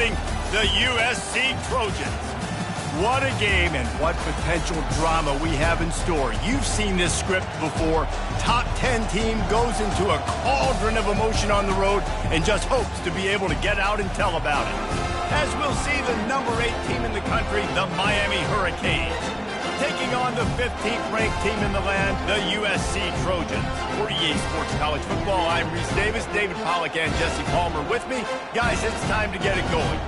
representing the USC Trojans. What a game and what potential drama we have in store. You've seen this script before. Top 10 team goes into a cauldron of emotion on the road and just hopes to be able to get out and tell about it. As we'll see the number 8 team in the country, the Miami Hurricanes, taking on the 15th ranked team in the land, the USC Trojans. For EA Sports College Football, I'm Reese Davis, David Pollack and Jesse Palmer with me. Guys, it's time to get it going.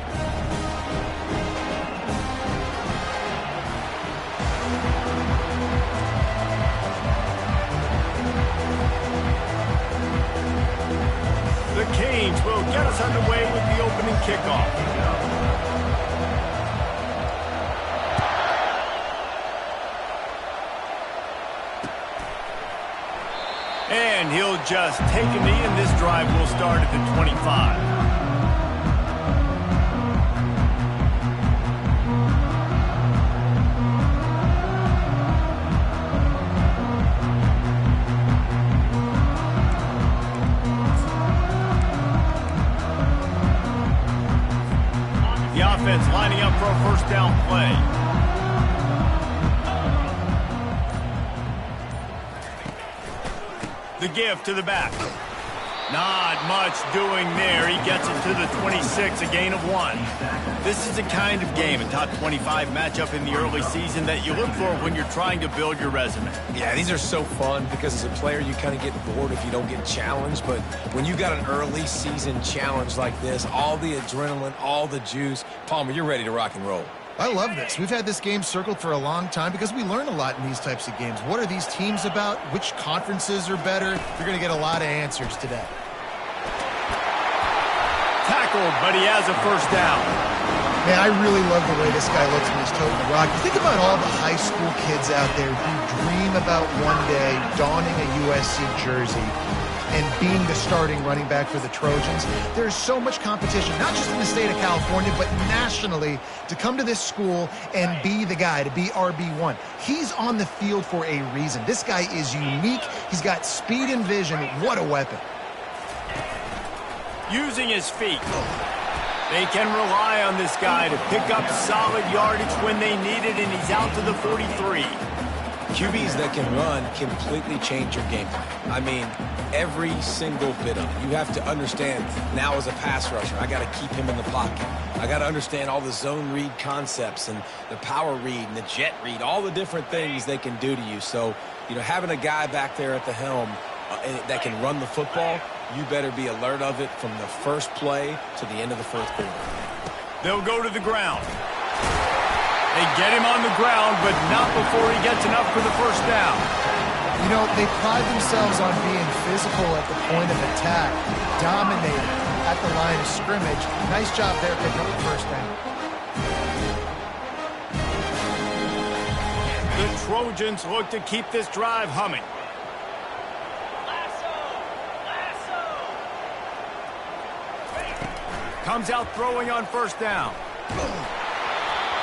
The Canes will get us underway with the opening kickoff. And he'll just take a knee, and this drive will start at the 25. Offense lining up for a first down play. The give to the back. Not much doing there. He gets it to the 26, a gain of 1. This is the kind of game, a top 25 matchup in the early season that you look for when you're trying to build your resume. Yeah, these are so fun because as a player you kind of get bored if you don't get challenged, but when you got an early season challenge like this, all the adrenaline, all the juice, Palmer, you're ready to rock and roll. I love this. We've had this game circled for a long time because we learn a lot in these types of games. What are these teams about? Which conferences are better? You're going to get a lot of answers today. Tackled, but he has a first down. Man, I really love the way this guy looks when he's toting the rock. Think about all the high school kids out there who dream about one day donning a USC jersey and being the starting running back for the Trojans. There's so much competition, not just in the state of California, but nationally, to come to this school and be the guy, to be RB1. He's on the field for a reason. This guy is unique. He's got speed and vision. What a weapon. Using his feet. They can rely on this guy to pick up solid yardage when they need it, and he's out to the 43. QBs that can run completely change your game plan. I mean, every single bit of it. You have to understand now as a pass rusher, I got to keep him in the pocket. I got to understand all the zone read concepts and the power read and the jet read, all the different things they can do to you. So, you know, having a guy back there at the helm that can run the football, you better be alert of it from the first play to the end of the fourth quarter. They'll go to the ground. They get him on the ground, but not before he gets enough for the first down. You know, they pride themselves on being physical at the point of attack, dominating at the line of scrimmage. Nice job there picking up the first down. The Trojans look to keep this drive humming. Comes out throwing on first down.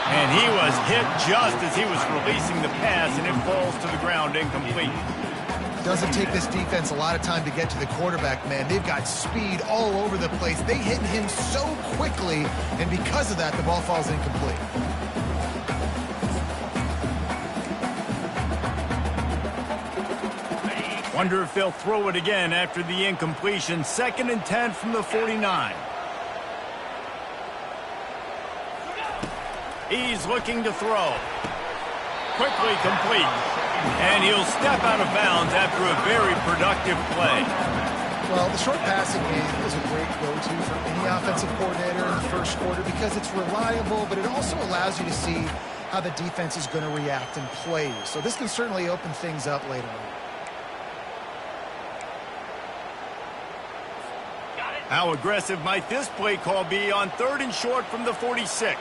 And he was hit just as he was releasing the pass, and it falls to the ground incomplete. Doesn't take this defense a lot of time to get to the quarterback, man. They've got speed all over the place. They hit him so quickly, and because of that, the ball falls incomplete. Wonder if they'll throw it again after the incompletion. 2nd and 10 from the 49. He's looking to throw. Quickly complete. And he'll step out of bounds after a very productive play. Well, the short passing game is a great go-to for any offensive coordinator in the first quarter because it's reliable, but it also allows you to see how the defense is going to react and play. So this can certainly open things up later on. How aggressive might this play call be on 3rd and short from the 46?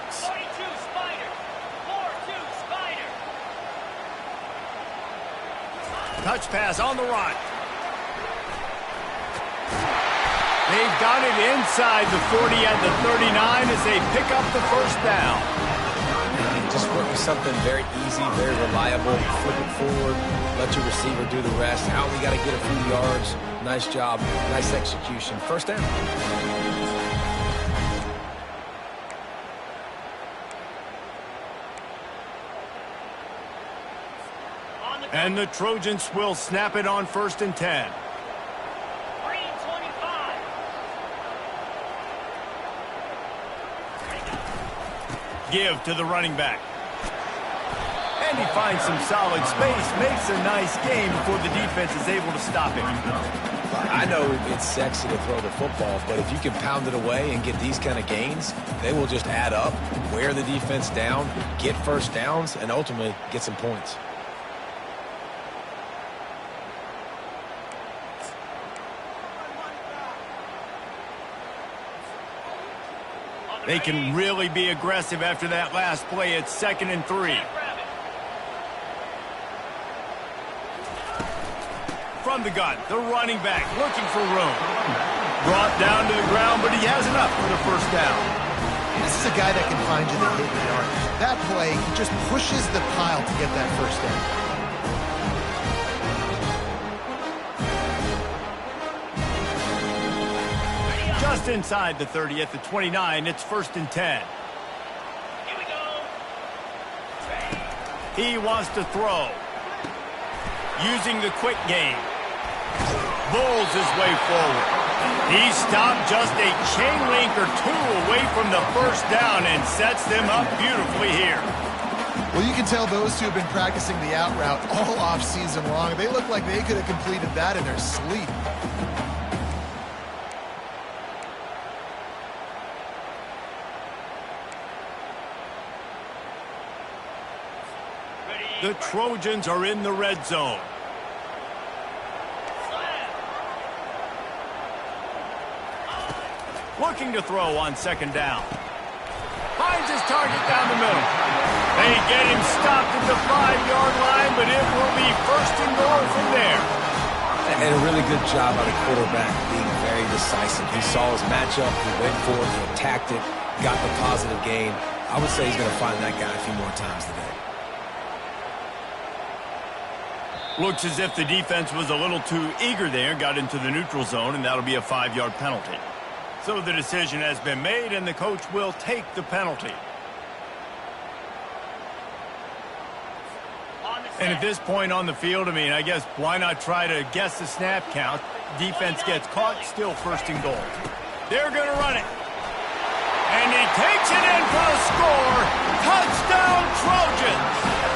Touch pass on the run. They've got it inside the 40 at the 39 as they pick up the first down. Just work with something very easy, very reliable. Flip it forward, let your receiver do the rest. Now we got to get a few yards. Nice job, nice execution. First down. And the Trojans will snap it on 1st and 10. Give to the running back. And he finds some solid space, makes a nice gain before the defense is able to stop him. I know it's sexy to throw the football, but if you can pound it away and get these kind of gains, they will just add up, wear the defense down, get first downs, and ultimately get some points. They can really be aggressive after that last play. It's 2nd and 3. From the gun, the running back looking for room. Brought down to the ground, but he has enough for the 1st down. This is a guy that can find you the hidden yards. That play, he just pushes the pile to get that 1st down. Just inside the 30 at the 29, it's 1st and 10. Here we go. He wants to throw. Using the quick game. Bulls his way forward. He stopped just a chain link or two away from the 1st down and sets them up beautifully here. Well, you can tell those two have been practicing the out route all off season long. They look like they could have completed that in their sleep. The Trojans are in the red zone. Looking to throw on 2nd down. Finds his target down the middle. They get him stopped at the 5-yard line, but it will be 1st and goal from there. And a really good job by the quarterback being very decisive. He saw his matchup, he went for it, he attacked it, got the positive gain. I would say he's going to find that guy a few more times today. Looks as if the defense was a little too eager there, got into the neutral zone, and that'll be a 5-yard penalty. So the decision has been made, and the coach will take the penalty. And at this point on the field, I mean, I guess why not try to guess the snap count? Defense gets caught, still 1st and goal. They're going to run it. And he takes it in for the score. Touchdown, Trojans!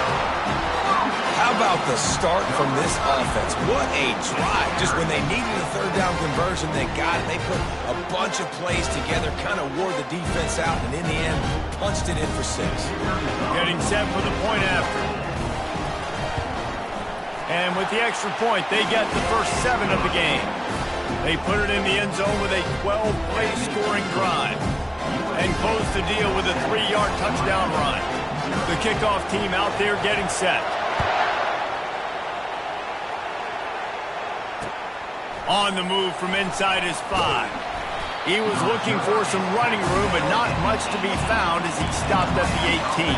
How about the start from this offense? What a drive. Just when they needed a 3rd down conversion, they got it. They put a bunch of plays together, kind of wore the defense out, and in the end, punched it in for 6. Getting set for the point after. And with the extra point, they get the first 7 of the game. They put it in the end zone with a 12-play scoring drive. And close the deal with a 3-yard touchdown run. The kickoff team out there getting set. On the move from inside his 5. He was looking for some running room, but not much to be found as he stopped at the 18.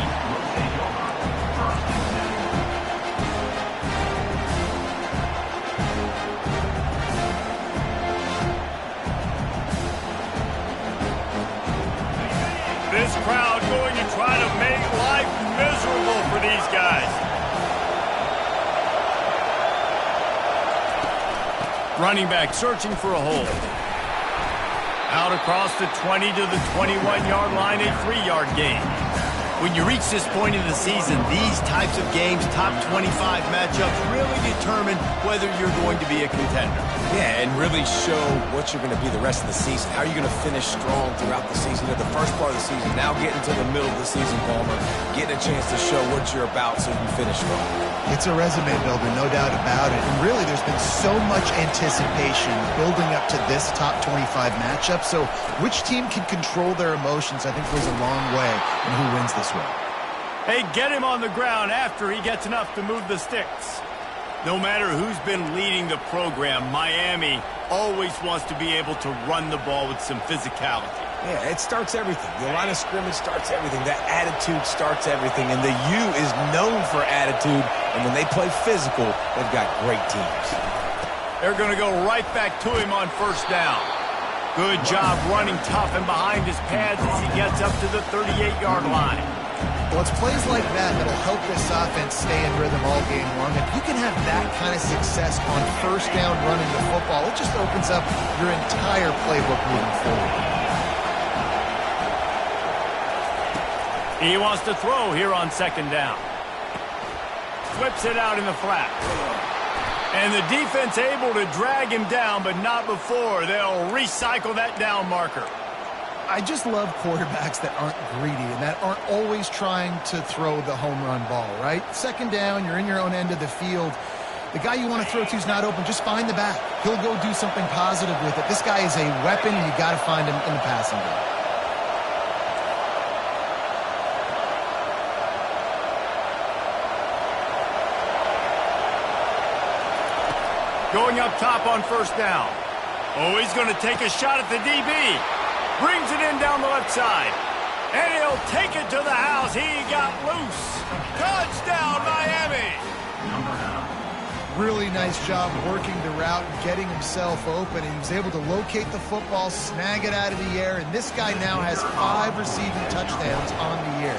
This crowd going to try to make life miserable for these guys. Running back searching for a hole. Out across the 20 to the 21-yard line, a 3-yard gain. When you reach this point in the season, these types of games, top 25 matchups, really determine whether you're going to be a contender. Yeah, and really show what you're going to be the rest of the season. How are you going to finish strong throughout the season? At the first part of the season, now getting to the middle of the season, Palmer, getting a chance to show what you're about so you can finish strong. It's a resume builder, no doubt about it. And really, there's been so much anticipation building up to this top 25 matchup. So which team can control their emotions, I think, goes a long way in who wins this one. Hey, get him on the ground after he gets enough to move the sticks. No matter who's been leading the program, Miami always wants to be able to run the ball with some physicality. Yeah, it starts everything. The line of scrimmage starts everything. That attitude starts everything. And the U is known for attitude. And when they play physical, they've got great teams. They're going to go right back to him on 1st down. Good job running tough and behind his pads as he gets up to the 38-yard line. Well, it's plays like that that'll help this offense stay in rhythm all game long. If you can have that kind of success on first down running the football, it just opens up your entire playbook moving forward. He wants to throw here on second down. Flips it out in the flat. And the defense able to drag him down, but not before. They'll recycle that down marker. I just love quarterbacks that aren't greedy and that aren't always trying to throw the home run ball, right? Second down, you're in your own end of the field. The guy you want to throw to is not open. Just find the back. He'll go do something positive with it. This guy is a weapon, and you got to find him in the passing game. Going up top on first down. Oh, he's going to take a shot at the DB. Brings it in down the left side. And he'll take it to the house. He got loose. Touchdown, Miami. Really nice job working the route and getting himself open. And he was able to locate the football, snag it out of the air. And this guy now has 5 receiving touchdowns on the year.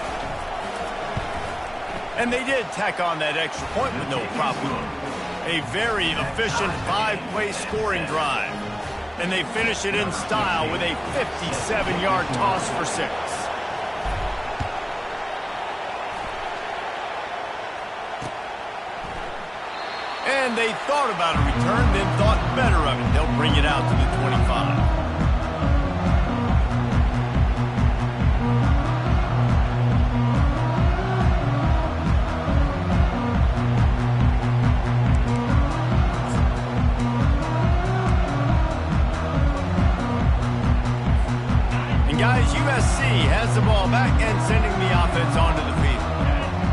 And they did tack on that extra point with no problem. A very efficient 5-play scoring drive. And they finish it in style with a 57-yard toss for 6. And they thought about a return, then thought better of it. They'll bring it out to the 25. Guys, USC has the ball back and sending the offense onto the field.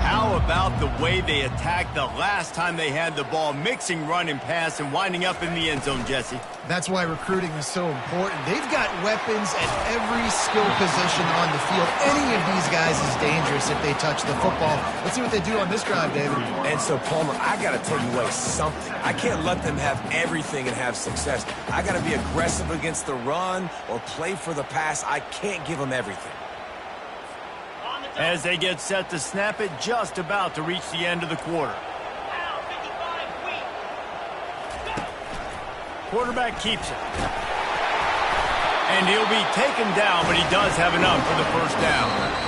How about the way they attacked the last time they had the ball, mixing run and pass and winding up in the end zone, Jesse? That's why recruiting is so important. They've got weapons at every skill position on the field. Any of these guys is dangerous if they touch the football. Let's see what they do on this drive, David. And so, Palmer, I got to take away something. I can't let them have everything and have success. I got to be aggressive against the run or play for the pass. I can't give them everything. As they get set to snap it, just about to reach the end of the quarter. Quarterback keeps it. And he'll be taken down, but he does have enough for the first down.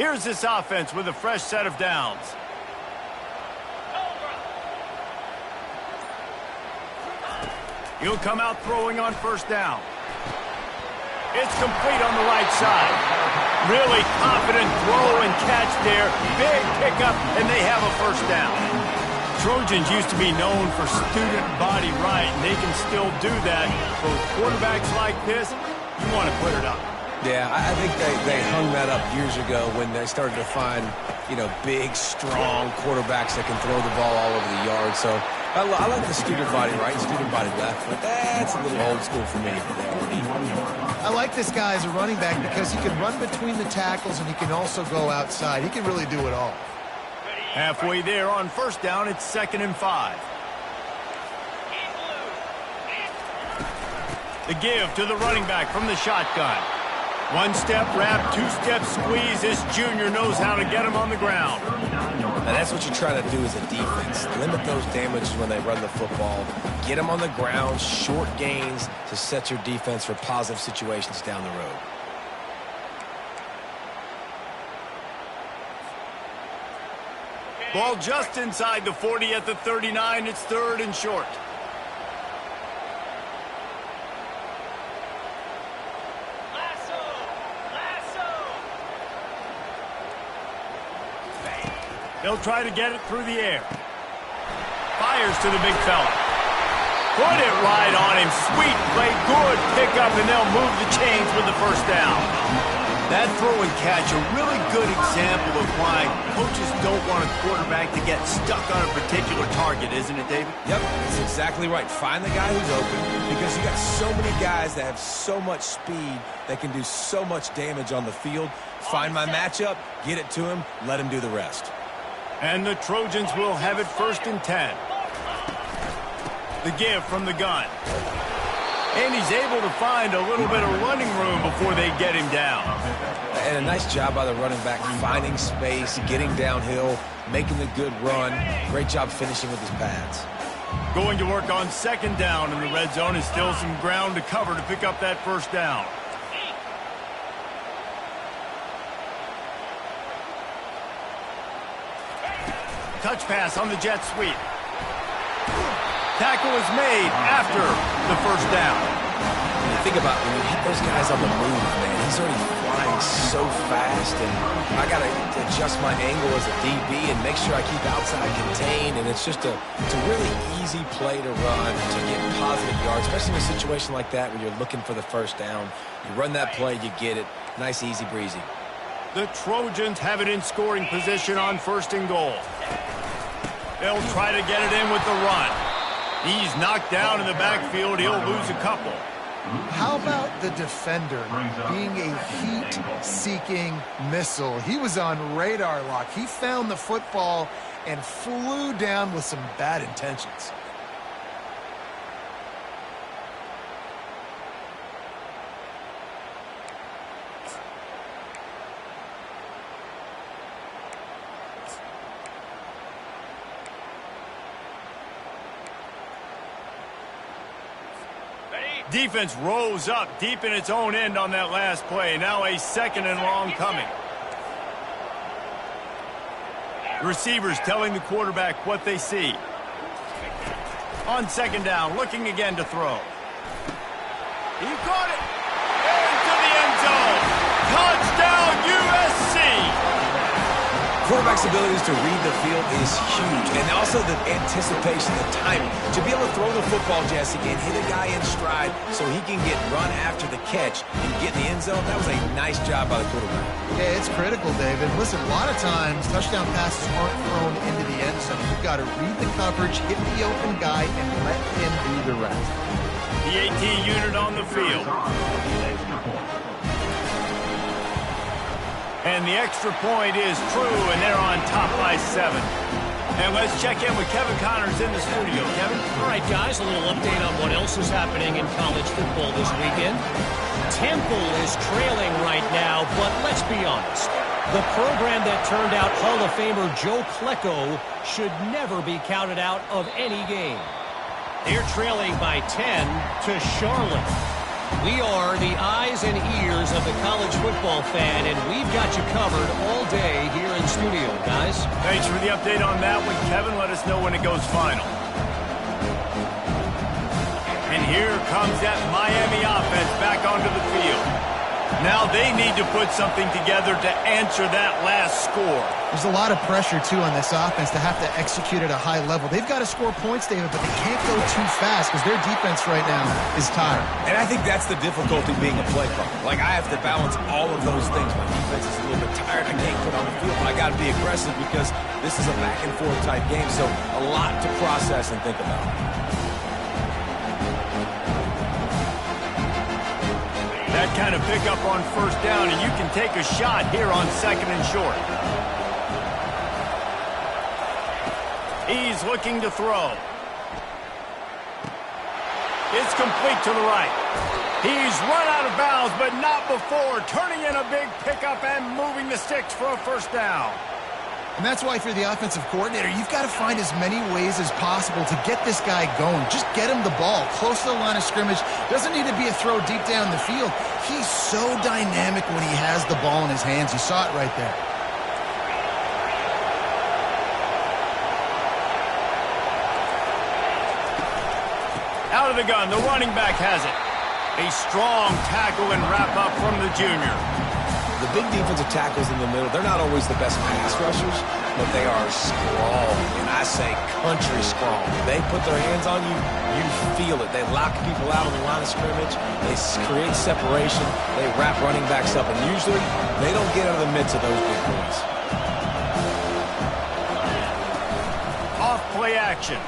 Here's this offense with a fresh set of downs. He'll come out throwing on first down. It's complete on the right side. Really confident throw and catch there. Big pickup, and they have a first down. Trojans used to be known for student body right, and they can still do that. But with quarterbacks like this, you want to put it up. Yeah, I think they hung that up years ago when they started to find, big, strong quarterbacks that can throw the ball all over the yard. So I like the student body right, student body left, but that's a little old school for me. I like this guy as a running back because he can run between the tackles and he can also go outside. He can really do it all. Halfway there on first down, it's 2nd and 5. The give to the running back from the shotgun. 1-step wrap, 2-step squeeze. This junior knows how to get him on the ground. And that's what you're trying to do as a defense. Limit those damages when they run the football. Get them on the ground, short gains to set your defense for positive situations down the road. Ball just inside the 40 at the 39. It's 3rd and short. They'll try to get it through the air. Fires to the big fella. Put it right on him. Sweet play, good pickup, and they'll move the chains with the first down. That throw and catch, a really good example of why coaches don't want a quarterback to get stuck on a particular target, isn't it, David? Yep, that's exactly right. Find the guy who's open because you got so many guys that have so much speed that can do so much damage on the field. Find my matchup, get it to him, let him do the rest. And the Trojans will have it 1st and 10. The give from the gun. And he's able to find a little bit of running room before they get him down. And a nice job by the running back, finding space, getting downhill, making the good run. Great job finishing with his pads. Going to work on 2nd down in the red zone, and still some ground to cover to pick up that 1st down. Touch pass on the jet sweep. Tackle is made after the 1st down. When you think about when you hit those guys on the move, man, he's already flying so fast, and I got to adjust my angle as a DB and make sure I keep outside contained, and it's a really easy play to run to get positive yards, especially in a situation like that where you're looking for the 1st down. You run that play, you get it. Nice, easy breezy. The Trojans have it in scoring position on 1st and goal. They'll try to get it in with the run. He's knocked down in the backfield. He'll lose a couple. How about the defender being a heat-seeking missile? He was on radar lock. He found the football and flew down with some bad intentions. Defense rose up deep in its own end on that last play. Now a 2nd and long coming. Receivers telling the quarterback what they see. On 2nd down, looking again to throw. He caught it. Into the end zone. Touchdown, USC. Quarterback's abilities to read the field is huge, and also the anticipation, the timing. To be able to throw the football, Jesse, and hit a guy in stride so he can get run after the catch and get in the end zone, that was a nice job by the quarterback. Yeah, it's critical, David. Listen, a lot of times touchdown passes aren't thrown into the end zone. You've got to read the coverage, hit the open guy, and let him do the rest. The AT unit on the field. And the extra point is true, and they're on top by 7. And let's check in with Kevin Connors in the studio. Kevin? All right, guys, a little update on what else is happening in college football this weekend. Temple is trailing right now, but let's be honest. The program that turned out Hall of Famer Joe Klecko should never be counted out of any game. They're trailing by 10 to Charlotte. We are the eyes and ears of the college football fan, and we've got you covered all day here in studio, guys. Thanks for the update on that one, Kevin. Let us know when it goes final. And here comes that Miami offense back onto the field. Now they need to put something together to answer that last score. There's a lot of pressure, too, on this offense to have to execute at a high level. They've got to score points, David, but they can't go too fast because their defense right now is tired. And I think that's the difficulty being a play caller. Like, I have to balance all of those things. My defense is a little bit tired. I can't put on the field, but I got to be aggressive because this is a back-and-forth type game, so a lot to process and think about. That kind of pickup on 1st down, and you can take a shot here on 2nd and short. He's looking to throw. It's complete to the right. He's run out of bounds, but not before turning in a big pickup and moving the sticks for a 1st down. And that's why, if you're the offensive coordinator, you've got to find as many ways as possible to get this guy going. Just get him the ball close to the line of scrimmage. Doesn't need to be a throw deep down the field. He's so dynamic when he has the ball in his hands. You saw it right there. Out of the gun, the running back has it. A strong tackle and wrap up from the junior. The big defensive tackles in the middle, they're not always the best pass rushers, but they are strong, and I say country strong. They put their hands on you, you feel it. They lock people out on the line of scrimmage. They create separation. They wrap running backs up, and usually they don't get out of the midst of those big boys. Off play action.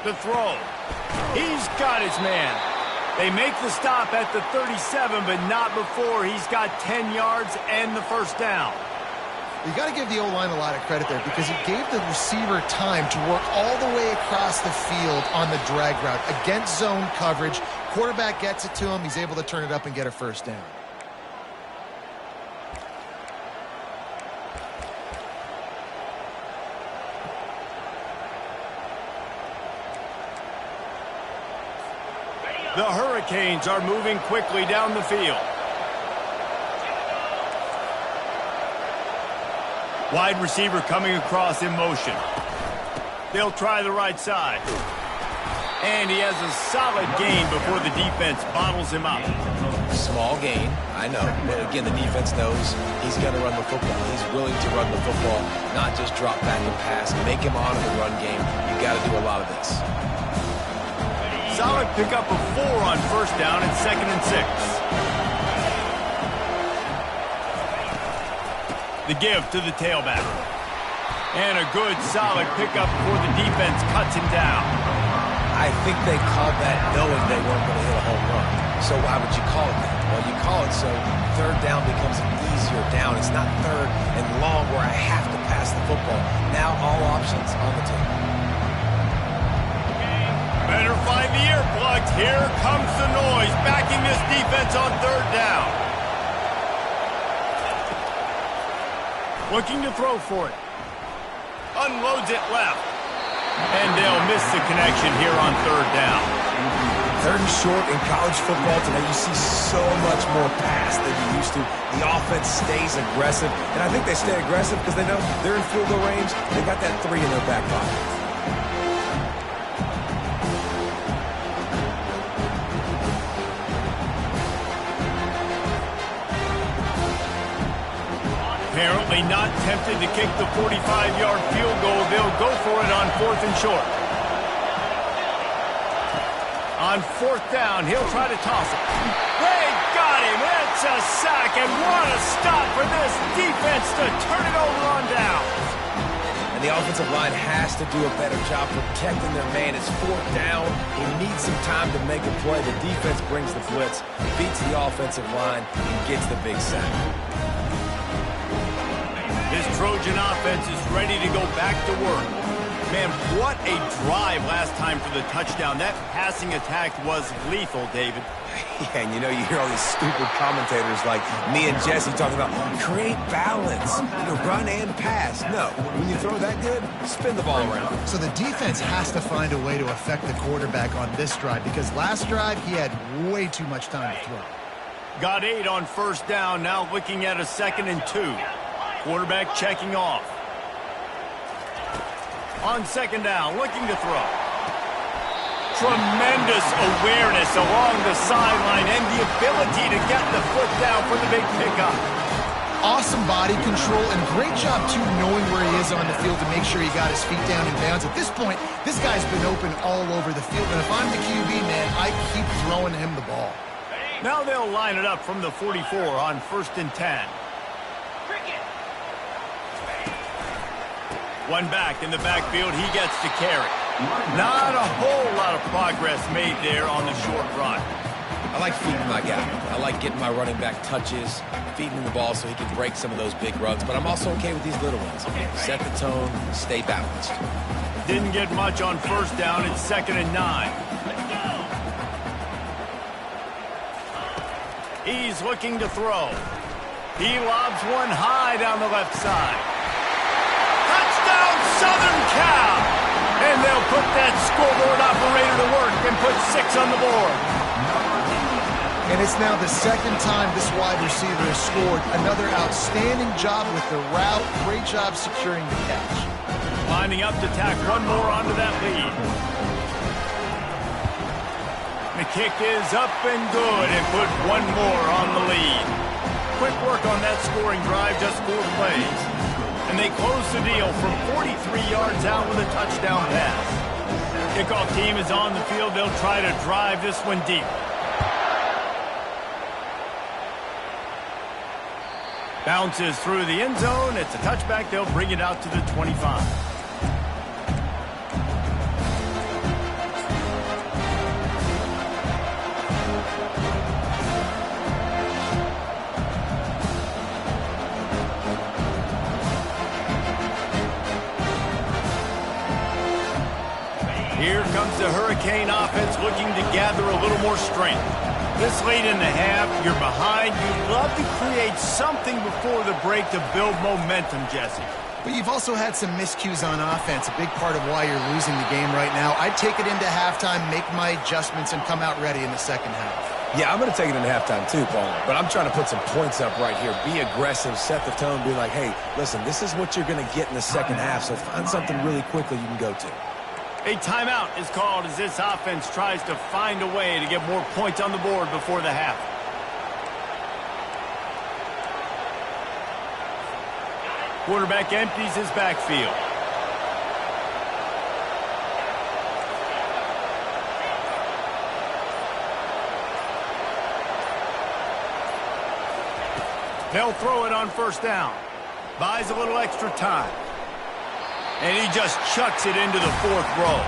The throw. He's got his man. They make the stop at the 37, but not before he's got 10 yards and the first down. You got to give the O-line a lot of credit there because he gave the receiver time to work all the way across the field on the drag route against zone coverage. Quarterback gets it to him. He's able to turn it up and get a first down. The Hurricanes are moving quickly down the field. Wide receiver coming across in motion. They'll try the right side. And he has a solid gain before the defense bottles him up. Small gain, I know. But again, the defense knows he's going to run the football. He's willing to run the football, not just drop back and pass. Make him honor the run game. You got to do a lot of this. Solid pickup of 4 on first down and 2nd and 6. The give to the tailback. And a good, solid pickup before the defense cuts him down. I think they called that knowing they weren't going to hit a home run. So why would you call it that? Well, you call it so third down becomes an easier down. It's not third and long where I have to pass the football. Now all options on the table. Better find the earplugs. Here comes the noise, backing this defense on third down. Looking to throw for it. Unloads it left. And they'll miss the connection here on third down. Third and short in college football today, you see so much more pass than you used to. The offense stays aggressive, and I think they stay aggressive because they know they're in field goal range. They got that 3 in their back pocket. Apparently not tempted to kick the 45-yard field goal. They'll go for it on 4th and short. On 4th down, he'll try to toss it. They got him. It's a sack, and what a stop for this defense to turn it over on down. And the offensive line has to do a better job protecting their man. It's 4th down. He needs some time to make a play. The defense brings the blitz, beats the offensive line, and gets the big sack. This Trojan offense is ready to go back to work. Man, what a drive last time for the touchdown. That passing attack was lethal, David. Yeah, and you know, you hear all these stupid commentators like me and Jesse talking about create balance, run and pass. No, when you throw that good, spin the ball around. So the defense has to find a way to affect the quarterback on this drive because last drive he had way too much time to throw. Got 8 on first down, now looking at a 2nd and 2. Quarterback checking off. On 2nd down, looking to throw. Tremendous awareness along the sideline and the ability to get the foot down for the big pickup. Awesome body control and great job, too, knowing where he is on the field to make sure he got his feet down in bounds. At this point, this guy's been open all over the field, and if I'm the QB, man, I keep throwing him the ball. Now they'll line it up from the 44 on 1st and 10. One back in the backfield, he gets to carry. Not a whole lot of progress made there on the short run. I like feeding my guy. I like getting my running back touches, feeding him the ball so he can break some of those big runs. But I'm also okay with these little ones. Set the tone, stay balanced. Didn't get much on first down. It's 2nd and 9. He's looking to throw. He lobs one high down the left side. Touchdown, Southern Cal! And they'll put that scoreboard operator to work and put 6 on the board. And it's now the 2nd time this wide receiver has scored. Another outstanding job with the route. Great job securing the catch. Lining up to tack one more onto that lead. The kick is up and good and put one more on the lead. quick work on that scoring drive, just 4 plays. And they close the deal from 43 yards out with a touchdown pass. Kickoff team is on the field. They'll try to drive this one deep. Bounces through the end zone. It's a touchback. They'll bring it out to the 25. Here comes the Hurricane offense looking to gather a little more strength. This late in the half, you're behind. You'd love to create something before the break to build momentum, Jesse. But you've also had some miscues on offense, a big part of why you're losing the game right now. I'd take it into halftime, make my adjustments, and come out ready in the second half. Yeah, I'm going to take it into halftime too, Paul. But I'm trying to put some points up right here. Be aggressive, set the tone, be like, hey, listen, this is what you're going to get in the second half, so find something really quickly you can go to. A timeout is called as this offense tries to find a way to get more points on the board before the half. Quarterback empties his backfield. They'll throw it on first down. Buys a little extra time. And he just chucks it into the 4th row.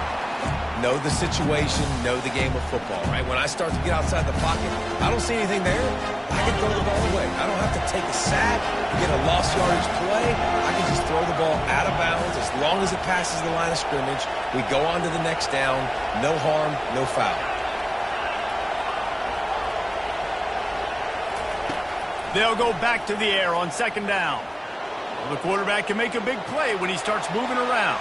Know the situation, know the game of football, right? When I start to get outside the pocket, I don't see anything there. I can throw the ball away. I don't have to take a sack, get a lost yardage play. I can just throw the ball out of bounds as long as it passes the line of scrimmage. We go on to the next down. No harm, no foul. They'll go back to the air on second down. The quarterback can make a big play when he starts moving around.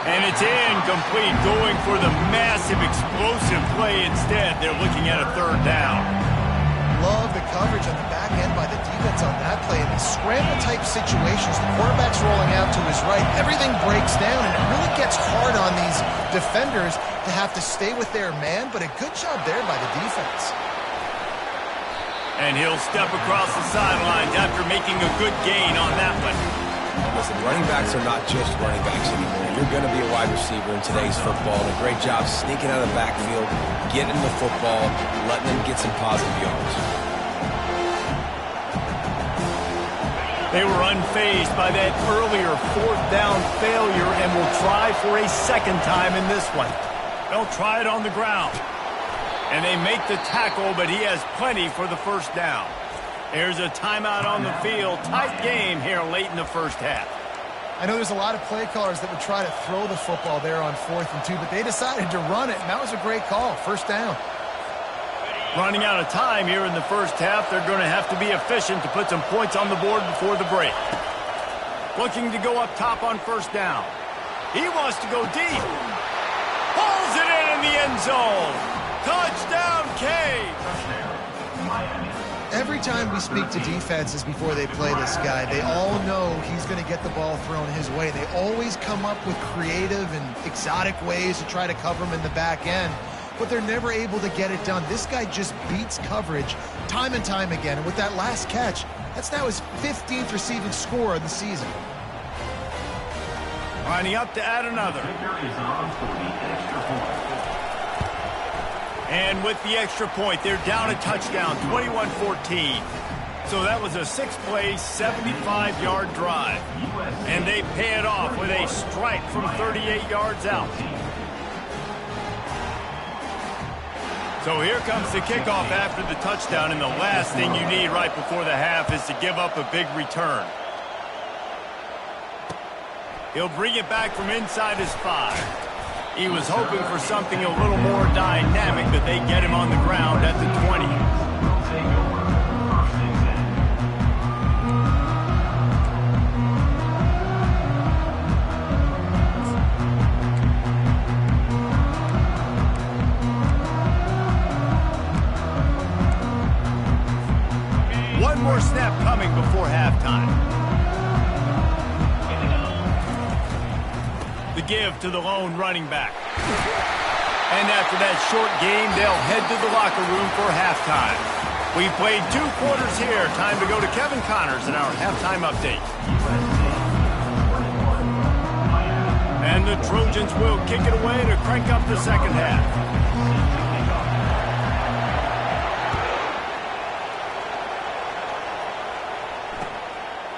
And it's incomplete, going for the massive explosive play instead. They're looking at a 3rd down. Love the coverage on the back end by the defense on that play. In the scramble-type situations, the quarterback's rolling out to his right. Everything breaks down, and it really gets hard on these defenders to have to stay with their man, but a good job there by the defense. And he'll step across the sidelines after making a good gain on that one. Listen, running backs are not just running backs anymore. You're going to be a wide receiver in today's football. And a great job sneaking out of the backfield, getting the football, letting them get some positive yards. They were unfazed by that earlier 4th down failure and will try for a second time in this one. They'll try it on the ground. And they make the tackle, but he has plenty for the first down. There's a timeout on the field. Tight game here late in the first half. I know there's a lot of play callers that would try to throw the football there on 4th and 2, but they decided to run it, and that was a great call. First down. Running out of time here in the first half. They're going to have to be efficient to put some points on the board before the break. Looking to go up top on first down. He wants to go deep. Pulls it in the end zone. Touchdown, Cade! Every time we speak to defenses before they play this guy, they all know he's going to get the ball thrown his way. They always come up with creative and exotic ways to try to cover him in the back end, but they're never able to get it done. This guy just beats coverage time and time again, and with that last catch, that's now his 15th receiving score of the season. Lining up to add another. And with the extra point, they're down a touchdown, 21-14. So that was a 6-play, 75-yard drive. And they pay it off with a strike from 38 yards out. So here comes the kickoff after the touchdown, and the last thing you need right before the half is to give up a big return. He'll bring it back from inside his 5. He was hoping for something a little more dynamic, but they get him on the ground at the 20. One more snap coming before halftime. The give to the lone running back. And after that short game, they'll head to the locker room for halftime. We played 2 quarters here. Time to go to Kevin Connors in our halftime update. And the Trojans will kick it away to crank up the second half.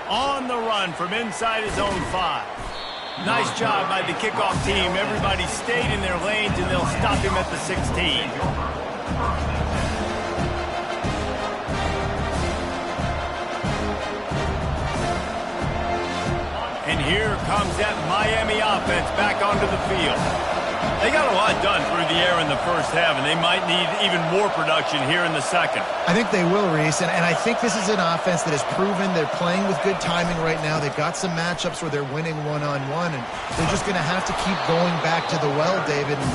On the run from inside his own 5. Nice job by the kickoff team. Everybody stayed in their lanes, and they'll stop him at the 16. And here comes that Miami offense back onto the field. They got a lot done through the air in the first half, and they might need even more production here in the second. I think they will, Reese, and I think this is an offense that has proven they're playing with good timing right now. They've got some matchups where they're winning one-on-one, and they're just going to have to keep going back to the well, David, and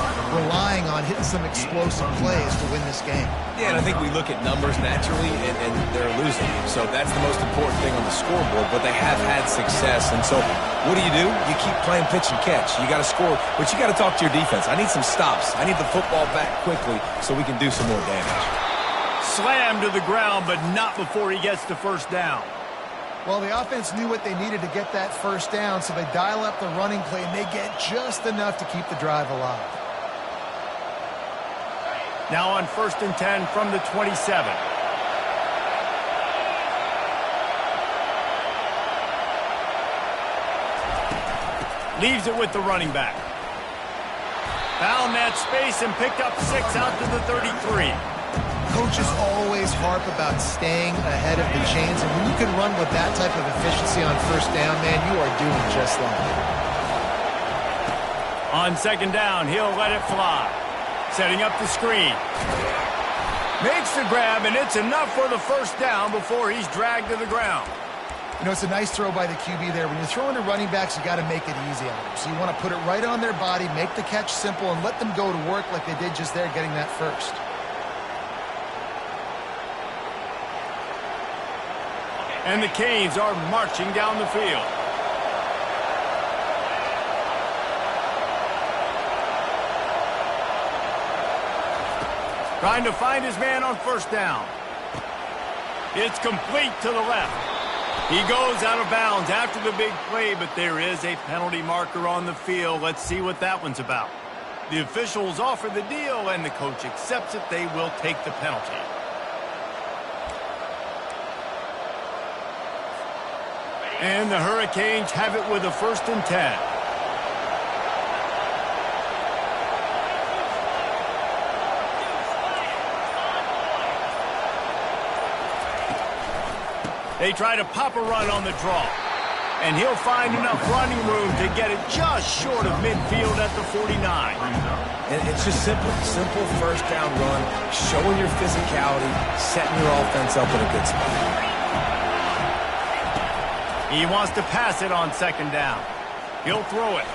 relying on hitting some explosive plays to win this game. Yeah, and I think we look at numbers naturally, and they're losing. So that's the most important thing on the scoreboard, but they have had success. And so what do? You keep playing pitch and catch. You got to score, but you got to talk to your defense. I need some stops. I need the football back quickly so we can do some more damage. Slammed to the ground, but not before he gets the first down. Well, the offense knew what they needed to get that first down, so they dial up the running play, and they get just enough to keep the drive alive. Now on 1st and 10 from the 27. Leaves it with the running back. Found that space and picked up 6 out to the 33. Coaches always harp about staying ahead of the chains, and when you can run with that type of efficiency on first down, man, you are doing just that. On 2nd down, he'll let it fly. Setting up the screen. Makes the grab, and it's enough for the first down before he's dragged to the ground. You know, it's a nice throw by the QB there. When you're throwing to running backs, you got to make it easy on them. So you want to put it right on their body, make the catch simple, and let them go to work like they did just there, getting that first. And the Canes are marching down the field. Trying to find his man on first down. It's complete to the left. He goes out of bounds after the big play, but there is a penalty marker on the field. Let's see what that one's about. The officials offer the deal, and the coach accepts it. They will take the penalty. And the Hurricanes have it with a 1st and 10. They try to pop a run on the draw. And he'll find enough running room to get it just short of midfield at the 49. And it's just simple first down run, showing your physicality, setting your offense up in a good spot. He wants to pass it on 2nd down. He'll throw it.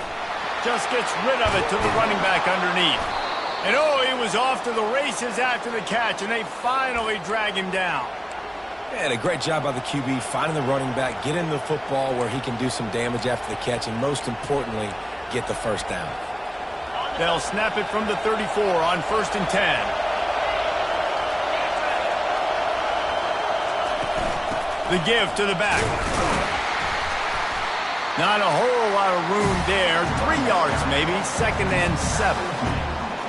Just gets rid of it to the running back underneath. And oh, he was off to the races after the catch, and they finally drag him down. And a great job by the QB, finding the running back, getting the football where he can do some damage after the catch, and most importantly, get the first down. They'll snap it from the 34 on 1st and 10. The give to the back. Not a whole lot of room there. 3 yards maybe, 2nd and 7.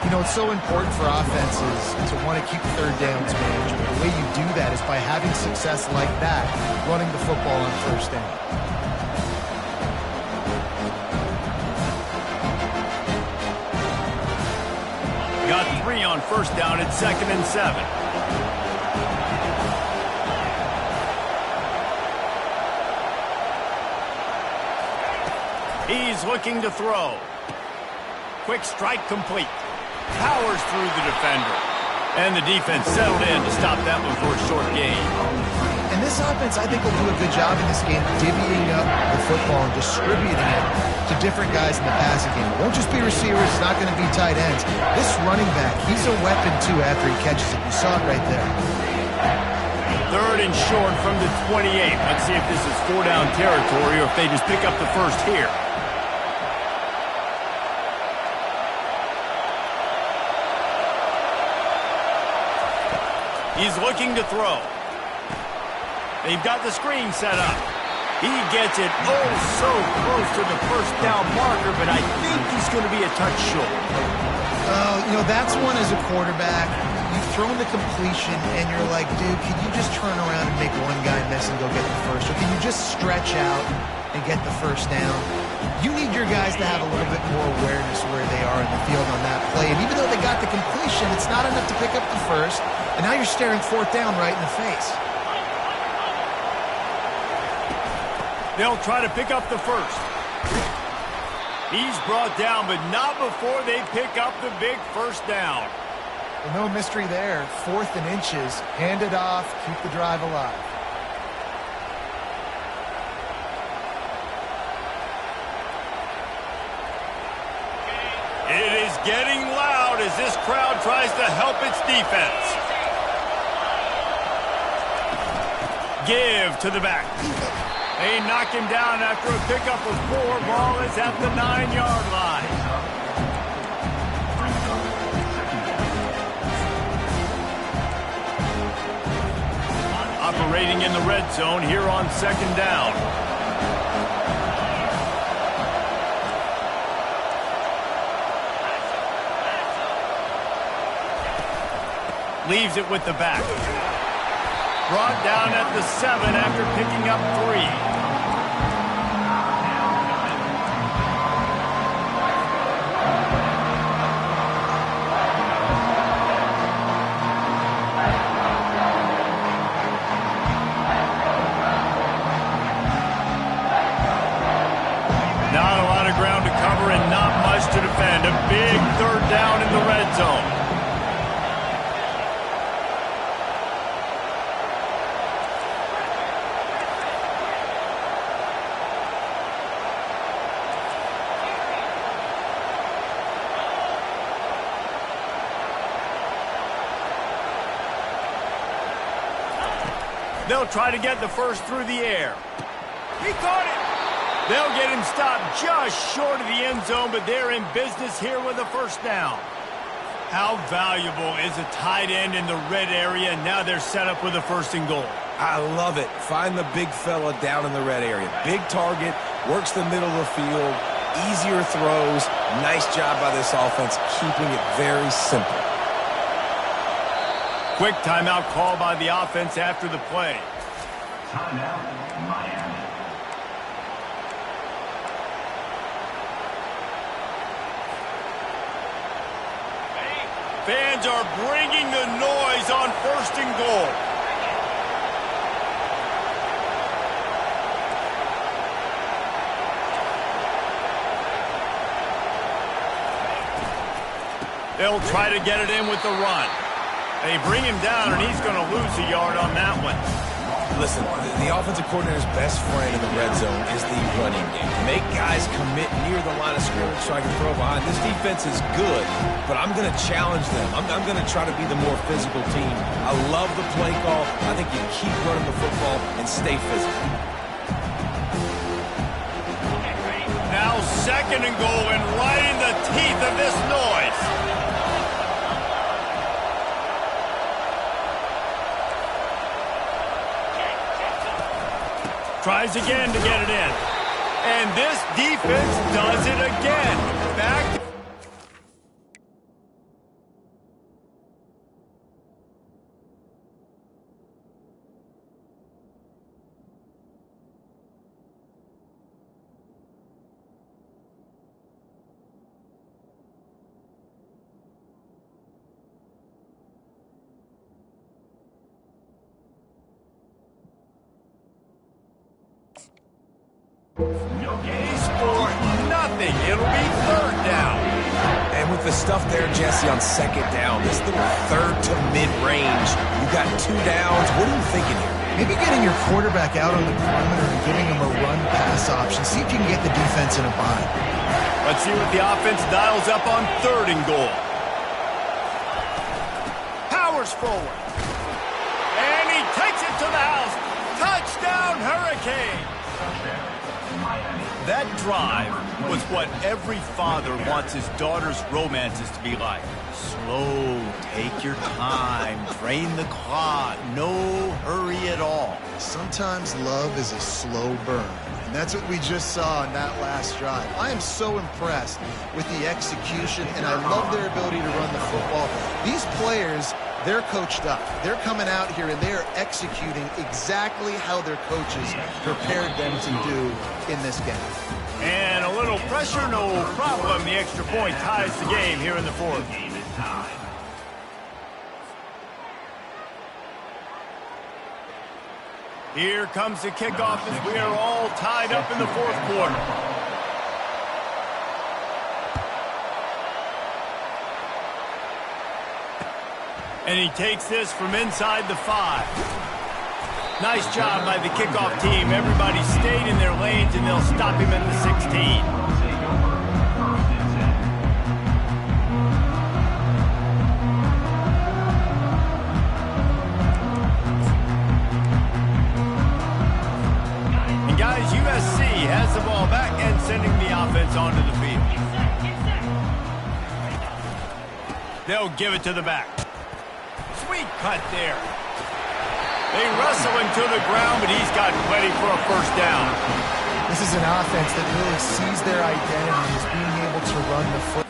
You know, it's so important for offenses to want to keep third downs managed. But the way you do that is by having success like that, running the football on first down. Got 3 on first down at 2nd and 7. He's looking to throw. Quick strike complete. Powers through the defender. And the defense settled in to stop that one for a short gain. And this offense, I think, will do a good job in this game divvying up the football and distributing it to different guys in the passing game. It won't just be receivers. It's not going to be tight ends. This running back, he's a weapon, too, after he catches it. You saw it right there. 3rd and short from the 28. Let's see if this is 4-down territory or if they just pick up the first here. He's looking to throw. They've got the screen set up. He gets it oh so close to the first down marker, but I think he's going to be a touch short. You know, that's one as a quarterback. You've thrown the completion, and you're like, dude, can you just turn around and make one guy miss and go get the first? Or can you just stretch out and get the first down? You need your guys to have a little bit more awareness where they are in the field on that play. And even though they got the completion, it's not enough to pick up the first. And now you're staring fourth down right in the face. They'll try to pick up the first. He's brought down, but not before they pick up the big first down. Well, no mystery there. 4th and inches. Hand it off. Keep the drive alive. It is getting loud as this crowd tries to help its defense. Give to the back. They knock him down after a pickup of 4. Ball is at the 9-yard line. Operating in the red zone here on 2nd down. Leaves it with the back. Brought down at the 7 after picking up 3. Not a lot of ground to cover and not much to defend. A big 3rd down in the red zone. They'll try to get the first through the air. He caught it. They'll get him stopped just short of the end zone, but they're in business here with a first down. How valuable is a tight end in the red area? Now they're set up with a 1st and goal. I love it. Find the big fella down in the red area. Big target, works the middle of the field, easier throws. Nice job by this offense, keeping it very simple. Quick timeout call by the offense after the play. Timeout, Miami. Fans are bringing the noise on 1st and goal. They'll try to get it in with the run. They bring him down, and he's going to lose a yard on that one. Listen, the offensive coordinator's best friend in the red zone is the running game. Make guys commit near the line of scrimmage so I can throw behind. This defense is good, but I'm going to challenge them. I'm going to try to be the more physical team. I love the play call. I think you keep running the football and stay physical. Now 2nd and goal, and right in the teeth of this noise. Tries again to get it in. And this defense does it again. Back to He scored nothing. It'll be 3rd down. And with the stuff there, Jesse, on 2nd down, this little 3rd to mid-range, you got 2 downs. What are you thinking here? Maybe getting your quarterback out on the perimeter and giving him a run-pass option. See if you can get the defense in a bind. Let's see what the offense dials up on 3rd and goal. Powers forward. And he takes it to the house. Touchdown, Hurricane. Miami. That drive was what every father wants his daughter's romances to be like. Slow, take your time, drain the clock, no hurry at all. Sometimes love is a slow burn, and that's what we just saw in that last drive. I am so impressed with the execution, and I love their ability to run the football. These players, they're coached up. They're coming out here, and they're executing exactly how their coaches prepared them to do in this game. And a little pressure, no problem. The extra point ties the game here in the fourth. Game is tied. Here comes the kickoff as we are all tied up in the fourth quarter. And he takes this from inside the 5. Nice job by the kickoff team. Everybody stayed in their lanes, and they'll stop him at the 16. Take over. First and 10. And guys, USC has the ball back and sending the offense onto the field. They'll give it to the back. Sweet cut there. They wrestle him to the ground, but he's got plenty for a first down. This is an offense that really sees their identity as being able to run the football.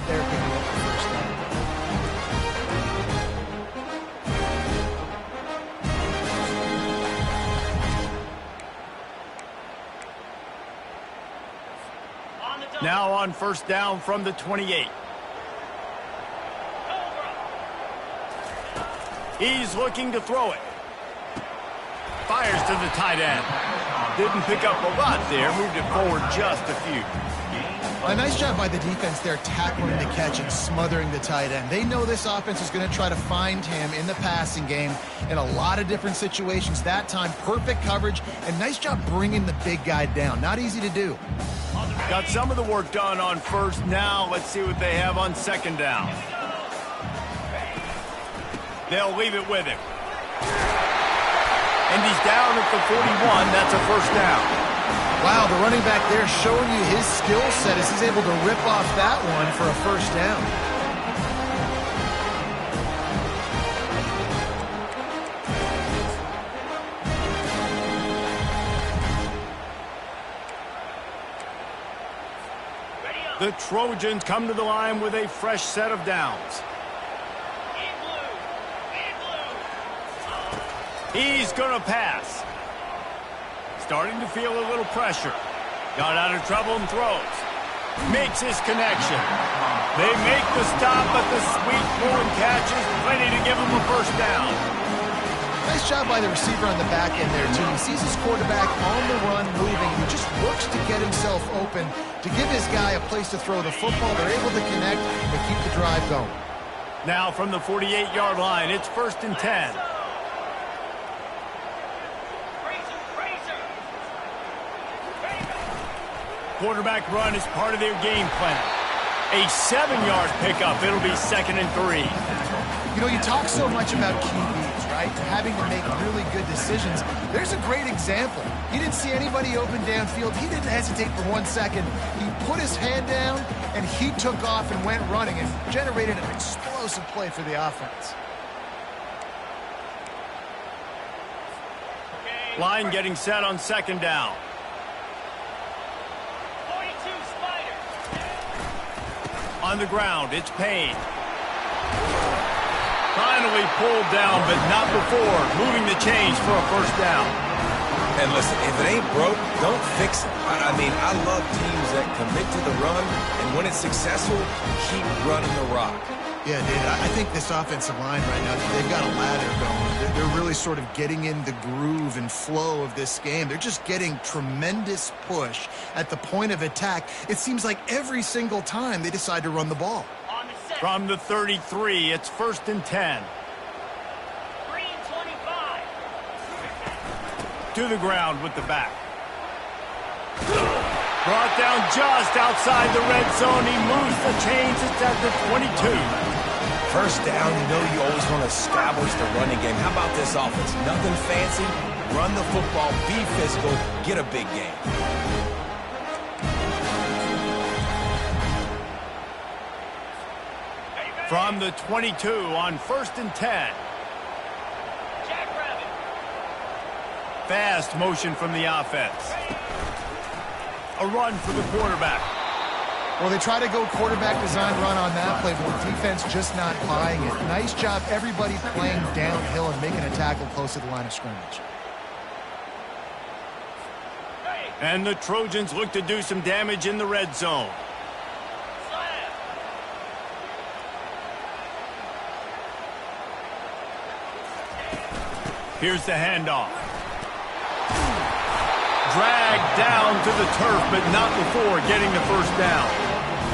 There picking up the first down. On the double. Now on first down from the 28. He's looking to throw it. Fires to the tight end. Didn't pick up a lot there. Moved it forward just a few. A nice job by the defense there, tackling the catch and smothering the tight end. They know this offense is going to try to find him in the passing game in a lot of different situations. That time, perfect coverage, and nice job bringing the big guy down. Not easy to do. Got some of the work done on first. Now let's see what they have on second down. They'll leave it with him. And he's down at the 41. That's a first down. Wow, the running back there showing you his skill set as he's able to rip off that one for a first down. The Trojans come to the line with a fresh set of downs. In blue. He's going to pass. Starting to feel a little pressure. Got out of trouble and throws. Makes his connection. They make the stop, but the sweet throwing catch is plenty to give him a first down. Nice job by the receiver on the back end there, too. He sees his quarterback on the run moving. He just works to get himself open to give his guy a place to throw the football. They're able to connect and keep the drive going. Now from the 48-yard line, it's first and 10. Quarterback run is part of their game plan. A 7-yard pickup. It'll be second and 3. You know, you talk so much about QBs, right? Having to make really good decisions. There's a great example. He didn't see anybody open downfield. He didn't hesitate for 1 second. He put his hand down, and he took off and went running and generated an explosive play for the offense. Line getting set on second down. 42 Spider. On the ground, it's Payne. Finally pulled down, but not before moving the chains for a first down. And listen, if it ain't broke, don't fix it. I mean, I love teams that commit to the run, and when it's successful, keep running the rock. Yeah, David, I think this offensive line right now, they've got a ladder going. They're really sort of getting in the groove and flow of this game. They're just getting tremendous push at the point of attack. It seems like every single time they decide to run the ball. On the set. From the 33, it's 1st and 10. Green 25. To the ground with the back. Brought down just outside the red zone. He moves the chains. It's at the 22. First down, you know you always want to establish the running game. How about this offense? Nothing fancy. Run the football, be physical, get a big game. From the 22 on 1st and 10. Jackrabbit. Fast motion from the offense. A run for the quarterback. Well, they try to go quarterback design run on that play, but the defense just not buying it. Nice job, everybody playing downhill and making a tackle close to the line of scrimmage. And the Trojans look to do some damage in the red zone. Slam. Here's the handoff. Dragged down to the turf, but not before getting the first down.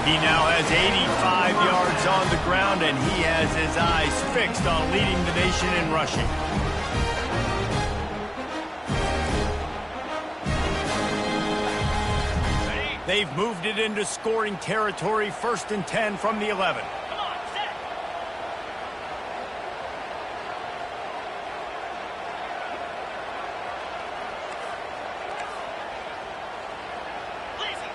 He now has 85 yards on the ground, and he has his eyes fixed on leading the nation in rushing. They've moved it into scoring territory, 1st and 10 from the 11. Come on, set. Blizzy.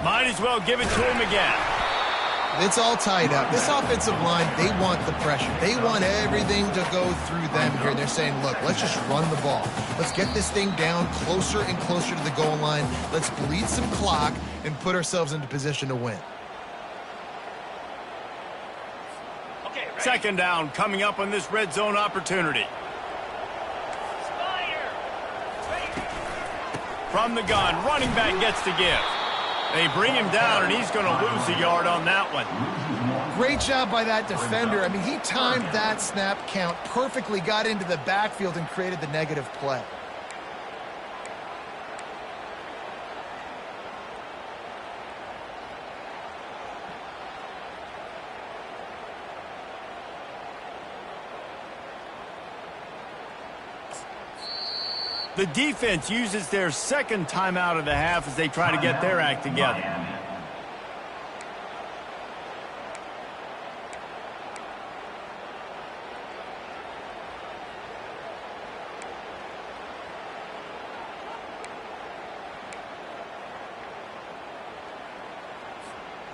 Might as well give it to him again. It's all tied up. This offensive line, they want the pressure. They want everything to go through them here. They're saying, look, let's just run the ball. Let's get this thing down closer and closer to the goal line. Let's bleed some clock and put ourselves into position to win. Okay, ready. 2nd down coming up on this red zone opportunity. Spider. Ready. From the gun, running back gets to give. They bring him down, and he's going to lose a yard on that one. Great job by that defender. I mean, he timed that snap count perfectly, got into the backfield and created the negative play. The defense uses their 2nd timeout of the half as they try to get their act together.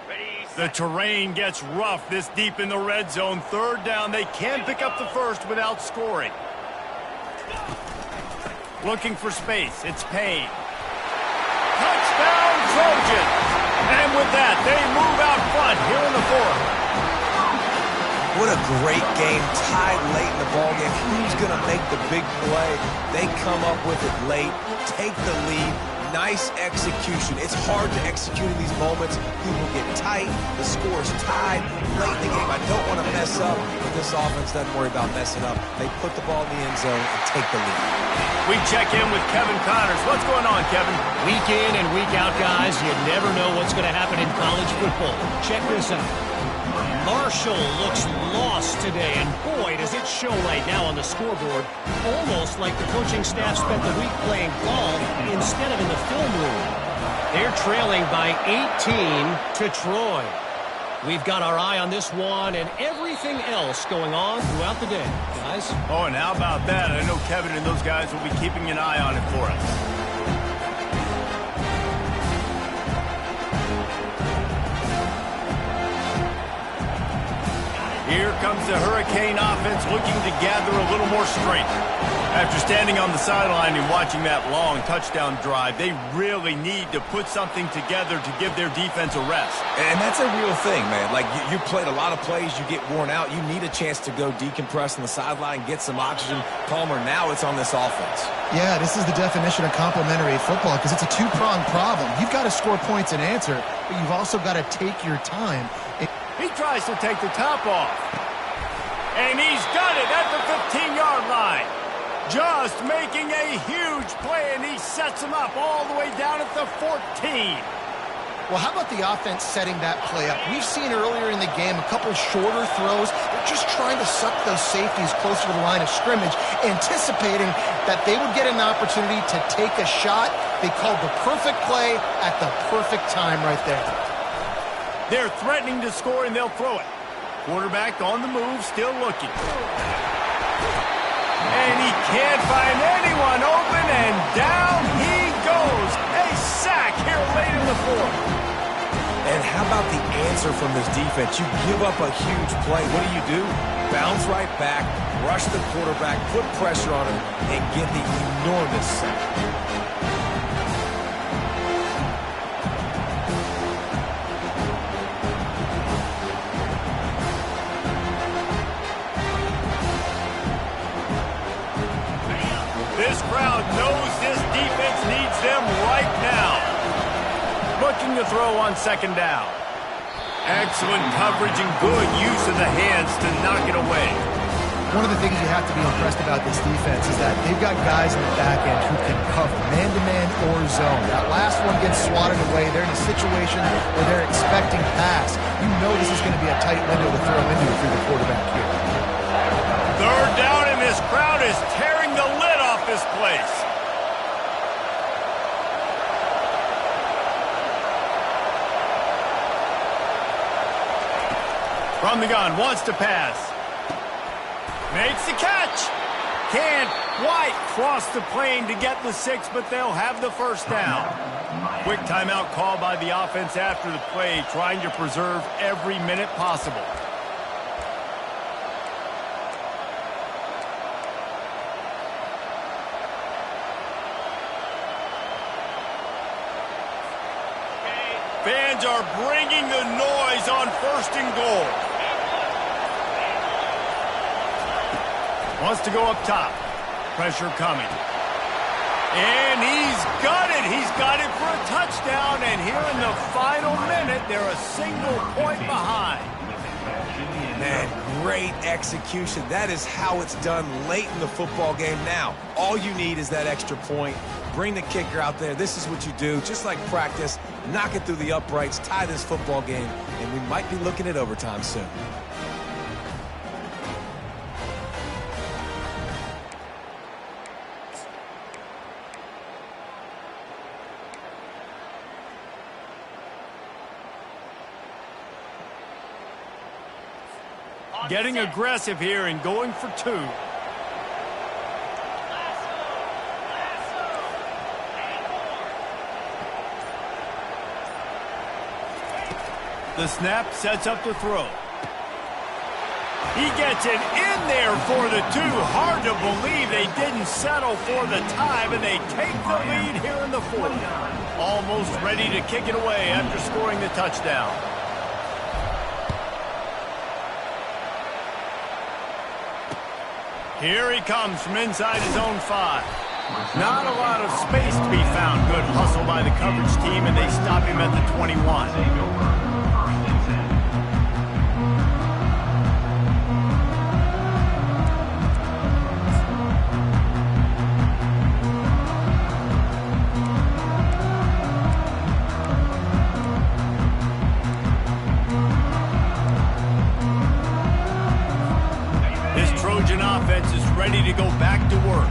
Ready, The set. terrain gets rough this deep in the red zone. 3rd down, they can't pick up the first without scoring. Looking for space, it's Payne. Touchdown, Trojans! And with that, they move out front here in the 4th. What a great game, tied late in the ballgame. Who's going to make the big play? They come up with it late, take the lead. Nice execution. It's hard to execute in these moments. People get tight. The score's tied late in the game. I don't want to mess up, but this offense doesn't worry about messing up. They put the ball in the end zone and take the lead. We check in with Kevin Connors. What's going on, Kevin? Week in and week out, guys, you never know what's going to happen in college football. Check this out. Marshall looks lost today, and boy, does it show right now on the scoreboard. Almost like the coaching staff spent the week playing golf instead of in the film room. They're trailing by 18 to Troy. We've got our eye on this one and everything else going on throughout the day, guys. Oh, and how about that? I know Kevin and those guys will be keeping an eye on it for us. Here comes the Hurricane offense looking to gather a little more strength. After standing on the sideline and watching that long touchdown drive, they really need to put something together to give their defense a rest. And that's a real thing, man. Like, you played a lot of plays, you get worn out, you need a chance to go decompress on the sideline, get some oxygen. Palmer, now it's on this offense. Yeah, this is the definition of complementary football because it's a two-pronged problem. You've got to score points and answer, but you've also got to take your time. He tries to take the top off. And he's got it at the 15-yard line. Just making a huge play, and he sets him up all the way down at the 14. Well, how about the offense setting that play up? We've seen earlier in the game a couple shorter throws. They're just trying to suck those safeties closer to the line of scrimmage, anticipating that they would get an opportunity to take a shot. They called the perfect play at the perfect time right there. They're threatening to score, and they'll throw it. Quarterback on the move, still looking. And he can't find anyone open, and down he goes. A sack here late in the fourth. And how about the answer from this defense? You give up a huge play. What do? Bounce right back, rush the quarterback, put pressure on him, and get the enormous sack. This crowd knows this defense needs them right now. Looking to throw on second down. Excellent coverage and good use of the hands to knock it away. One of the things you have to be impressed about this defense is that they've got guys in the back end who can cover man-to-man or zone. That last one gets swatted away. They're in a situation where they're expecting pass. You know this is going to be a tight window to throw into through the quarterback here. Third down, and this crowd is tearing the lid off this place. From the gun, wants to pass. Makes the catch. Can't quite cross the plane to get the 6, but they'll have the first down. Quick timeout call by the offense after the play, trying to preserve every minute possible. Fans are bringing the noise on first and goal. Wants to go up top. Pressure coming. And he's got it. He's got it for a touchdown. And here in the final minute, they're a single point behind. Man, great execution. That is how it's done late in the football game now. All you need is that extra point. Bring the kicker out there. This is what you do. Just like practice, knock it through the uprights, tie this football game, and we might be looking at overtime soon. Getting aggressive here and going for 2. The snap sets up the throw. He gets it in there for the 2. Hard to believe they didn't settle for the time, and they take the lead here in the 4th. Almost ready to kick it away after scoring the touchdown. Here he comes from inside his own 5. Not a lot of space to be found. Good hustle by the coverage team, and they stop him at the 21. Offense is ready to go back to work.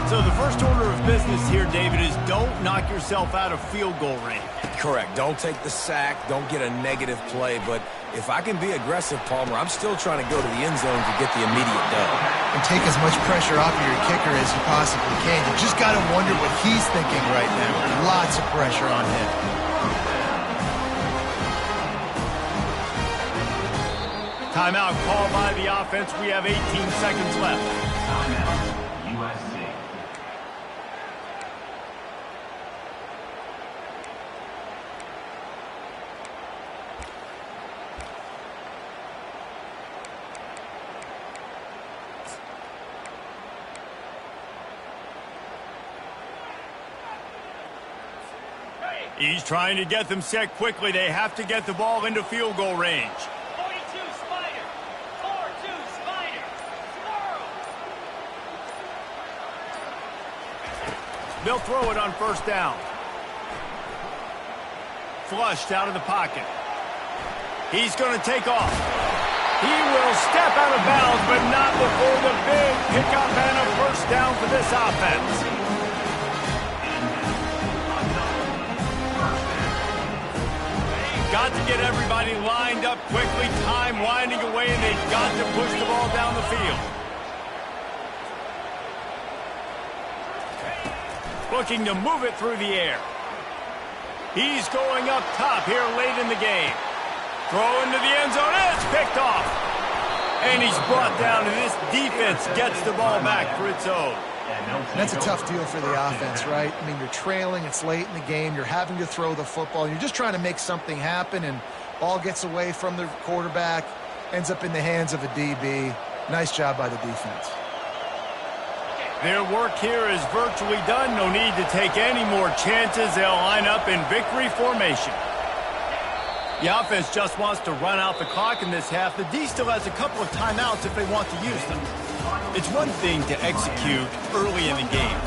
So the first order of business here, David, is don't knock yourself out of field goal range. Correct. Don't take the sack. Don't get a negative play. But if I can be aggressive, Palmer, I'm still trying to go to the end zone to get the immediate dub. And take as much pressure off of your kicker as you possibly can. You just got to wonder what he's thinking right now. Lots of pressure on him. Timeout called by the offense. We have 18 seconds left. Timeout, USC. He's trying to get them set quickly. They have to get the ball into field goal range. 42 Spider. 4-2 Spider. Squirrel. They'll throw it on first down. Flushed out of the pocket. He's going to take off. He will step out of bounds, but not before the big pickup and a first down for this offense. Got to get everybody lined up quickly. Time winding away, and they've got to push the ball down the field. Looking to move it through the air. He's going up top here late in the game. Throw into the end zone. It's picked off. And he's brought down, and this defense gets the ball back for its own. And that's a tough deal for the offense, right? I mean, you're trailing, it's late in the game, you're having to throw the football, you're just trying to make something happen, and ball gets away from the quarterback, ends up in the hands of a DB. Nice job by the defense. Their work here is virtually done. No need to take any more chances. They'll line up in victory formation. The offense just wants to run out the clock in this half. The D still has a couple of timeouts if they want to use them. It's one thing to execute early in the game.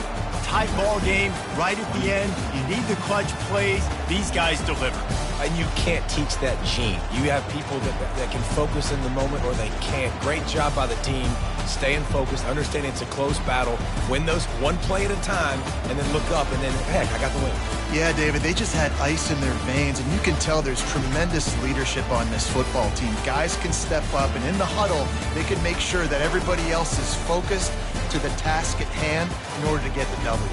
Tight ball game, right at the end. You need the clutch plays. These guys deliver. And you can't teach that gene. You have people that can focus in the moment or they can't. Great job by the team. Staying focused, understanding it's a close battle. Win those one play at a time, and then look up, and then, heck, I got the win. Yeah, David, they just had ice in their veins, and you can tell there's tremendous leadership on this football team. Guys can step up, and in the huddle, they can make sure that everybody else is focused to the task at hand in order to get the W.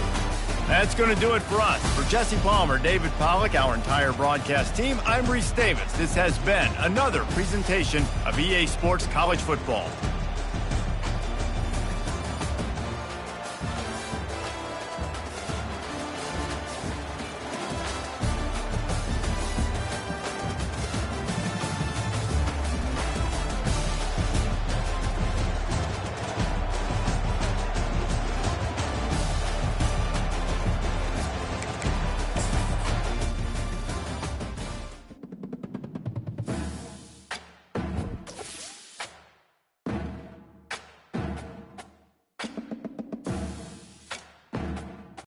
That's going to do it for us. For Jesse Palmer, David Pollack, our entire broadcast team, I'm Reese Davis. This has been another presentation of EA Sports College Football.